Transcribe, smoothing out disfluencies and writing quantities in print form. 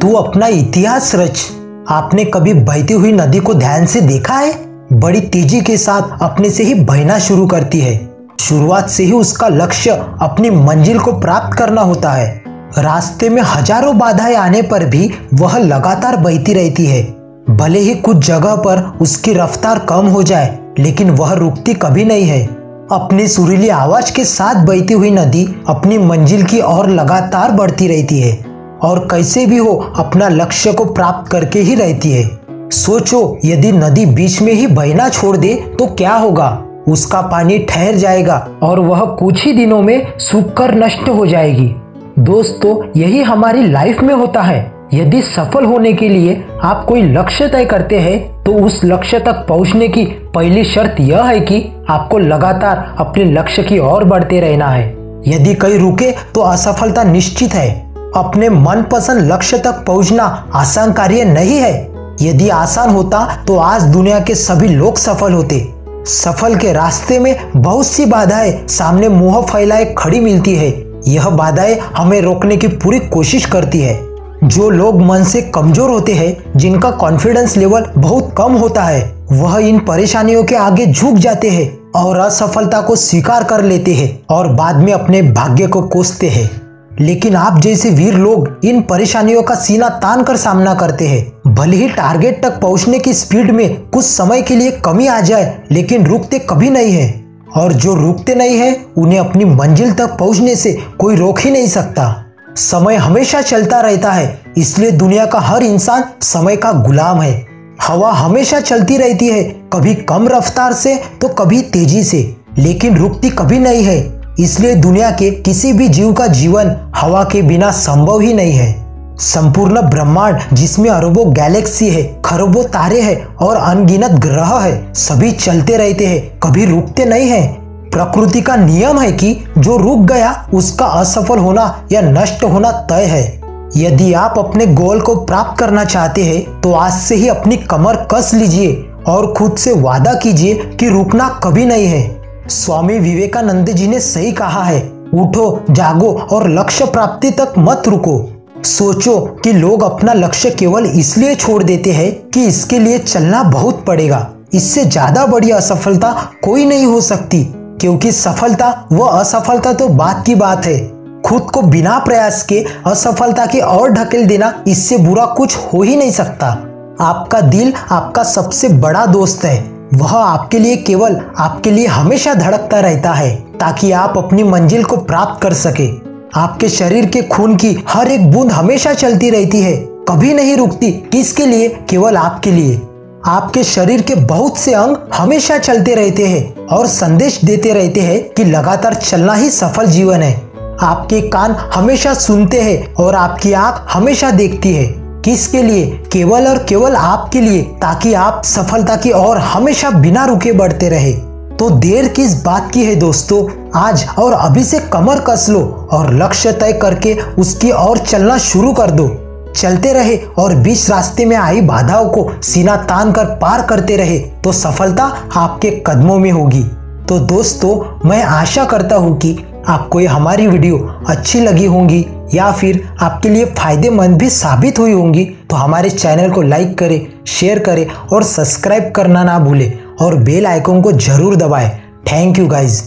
तू अपना इतिहास रच। आपने कभी बहती हुई नदी को ध्यान से देखा है? बड़ी तेजी के साथ अपने से ही बहना शुरू करती है। शुरुआत से ही उसका लक्ष्य अपनी मंजिल को प्राप्त करना होता है। रास्ते में हजारों बाधाएं आने पर भी वह लगातार बहती रहती है। भले ही कुछ जगह पर उसकी रफ्तार कम हो जाए, लेकिन वह रुकती कभी नहीं है। अपनी सुरीली आवाज के साथ बहती हुई नदी अपनी मंजिल की ओर लगातार बढ़ती रहती है और कैसे भी हो अपना लक्ष्य को प्राप्त करके ही रहती है। सोचो, यदि नदी बीच में ही बहना छोड़ दे तो क्या होगा? उसका पानी ठहर जाएगा और वह कुछ ही दिनों में सूखकर नष्ट हो जाएगी। दोस्तों, यही हमारी लाइफ में होता है। यदि सफल होने के लिए आप कोई लक्ष्य तय करते हैं तो उस लक्ष्य तक पहुंचने की पहली शर्त यह है कि आपको लगातार अपने लक्ष्य की ओर बढ़ते रहना है। यदि कहीं रुके तो असफलता निश्चित है। अपने मनपसंद लक्ष्य तक पहुंचना आसान कार्य नहीं है। यदि आसान होता तो आज दुनिया के सभी लोग सफल होते। सफल के रास्ते में बहुत सी बाधाएं सामने मुंह फैलाए खड़ी मिलती है। यह बाधाएं हमें रोकने की पूरी कोशिश करती है। जो लोग मन से कमजोर होते हैं, जिनका कॉन्फिडेंस लेवल बहुत कम होता है, वह इन परेशानियों के आगे झुक जाते हैं और असफलता को स्वीकार कर लेते हैं और बाद में अपने भाग्य को कोसते हैं। लेकिन आप जैसे वीर लोग इन परेशानियों का सीना तान कर सामना करते हैं। भले ही टारगेट तक पहुंचने की स्पीड में कुछ समय के लिए कमी आ जाए, लेकिन रुकते कभी नहीं है। और जो रुकते नहीं है, उन्हें अपनी मंजिल तक पहुंचने से कोई रोक ही नहीं सकता। समय हमेशा चलता रहता है, इसलिए दुनिया का हर इंसान समय का गुलाम है। हवा हमेशा चलती रहती है, कभी कम रफ्तार से तो कभी तेजी से, लेकिन रुकती कभी नहीं है। इसलिए दुनिया के किसी भी जीव का जीवन हवा के बिना संभव ही नहीं है। संपूर्ण ब्रह्मांड, जिसमें अरबों गैलेक्सी है, खरबों तारे हैं और अनगिनत ग्रह है, सभी चलते रहते हैं, कभी रुकते नहीं है। प्रकृति का नियम है कि जो रुक गया उसका असफल होना या नष्ट होना तय है। यदि आप अपने गोल को प्राप्त करना चाहते हैं तो आज से ही अपनी कमर कस लीजिए और खुद से वादा कीजिए कि रुकना कभी नहीं है। स्वामी विवेकानंद जी ने सही कहा है, उठो, जागो और लक्ष्य प्राप्ति तक मत रुको। सोचो कि लोग अपना लक्ष्य केवल इसलिए छोड़ देते हैं कि इसके लिए चलना बहुत पड़ेगा। इससे ज्यादा बड़ी असफलता कोई नहीं हो सकती, क्योंकि सफलता व असफलता तो बात की बात है। खुद को बिना प्रयास के असफलता की ओर ढकेल देना, इससे बुरा कुछ हो ही नहीं सकता। आपका दिल आपका सबसे बड़ा दोस्त है। वह आपके लिए केवल आपके लिए हमेशा धड़कता रहता है ताकि आप अपनी मंजिल को प्राप्त कर सके। आपके शरीर के खून की हर एक बूंद हमेशा चलती रहती है, कभी नहीं रुकती। किसके लिए? केवल आपके लिए। आपके शरीर के बहुत से अंग हमेशा चलते रहते हैं और संदेश देते रहते हैं कि लगातार चलना ही सफल जीवन है। आपके कान हमेशा सुनते हैं और आपकी आंख हमेशा देखती है। किसके लिए? केवल और केवल आपके लिए, ताकि आप सफलता की ओर हमेशा बिना रुके बढ़ते रहे। तो देर किस बात की है दोस्तों? आज और अभी से कमर कस लो और लक्ष्य तय करके उसकी ओर चलना शुरू कर दो। चलते रहे और बीच रास्ते में आई बाधाओं को सीना तान कर पार करते रहे तो सफलता आपके कदमों में होगी। तो दोस्तों, मैं आशा करता हूँ कि आपको ये हमारी वीडियो अच्छी लगी होंगी या फिर आपके लिए फायदेमंद भी साबित हुई होंगी। तो हमारे चैनल को लाइक करें, शेयर करें और सब्सक्राइब करना ना भूलें और बेल आइकन को जरूर दबाएं। Thank you guys.